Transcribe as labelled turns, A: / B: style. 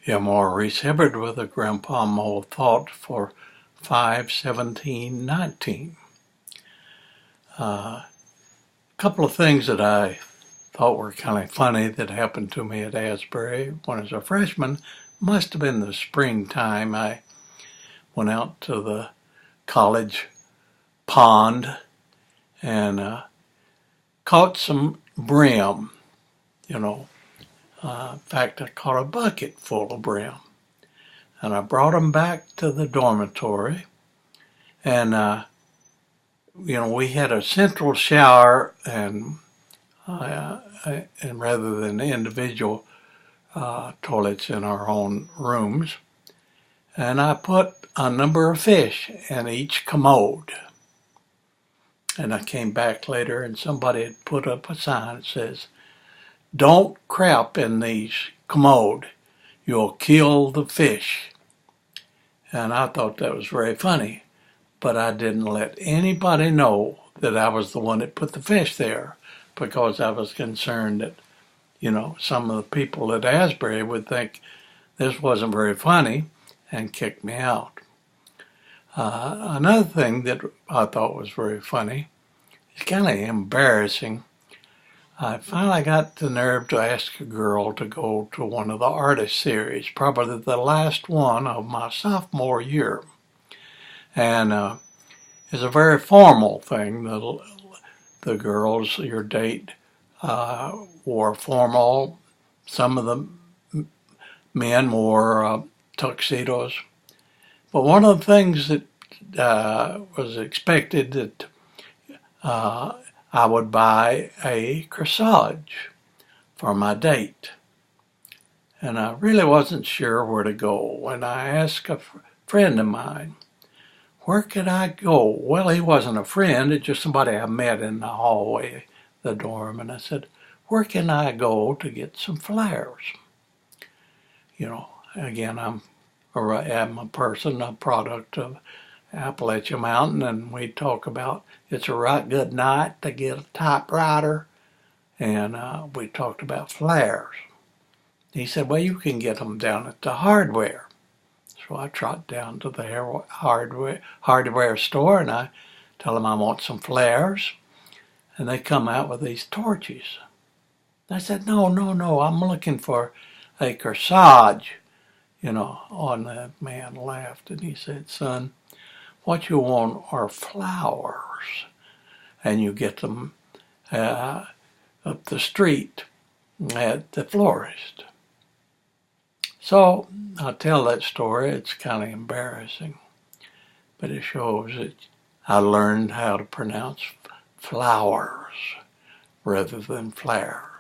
A: Maurice Hibbard with a Grandpa Mo thought for 5/17/19. A couple of things that I thought were kind of funny that happened to me at Asbury when I was a freshman. Must have been the springtime. I went out to the college pond and caught some brim, in fact, I caught a bucket full of brim. And I brought them back to the dormitory. And, we had a central shower and rather than individual toilets in our own rooms. And I put a number of fish in each commode. And I came back later and somebody had put up a sign that says, "Don't crap in these commode. You'll kill the fish." And I thought that was very funny, but I didn't let anybody know that I was the one that put the fish there because I was concerned that, some of the people at Asbury would think this wasn't very funny and kick me out. Another thing that I thought was very funny, it's kind of embarrassing. I finally got the nerve to ask a girl to go to one of the artist series, probably the last one of my sophomore year. And it's a very formal thing. The girls, your date, wore formal. Some of the men wore tuxedos. But one of the things that was expected that I would buy a corsage for my date. And I really wasn't sure where to go. And I asked a friend of mine, where could I go? Well, he wasn't a friend, it's just somebody I met in the hallway, the dorm. And I said, where can I go to get some flowers? Again, I'm a person, a product of Appalachian Mountain, and we talk about it's a right good night to get a typewriter, and we talked about flowers. He said, well, you can get them down at the hardware. So I trot down to the hardware store, and I tell them I want some flowers, and they come out with these torches. I said, no, I'm looking for a corsage. And the man laughed, and he said, son, what you want are flowers, and you get them up the street at the florist. So I tell that story. It's kind of embarrassing, but it shows that I learned how to pronounce flowers rather than flowers.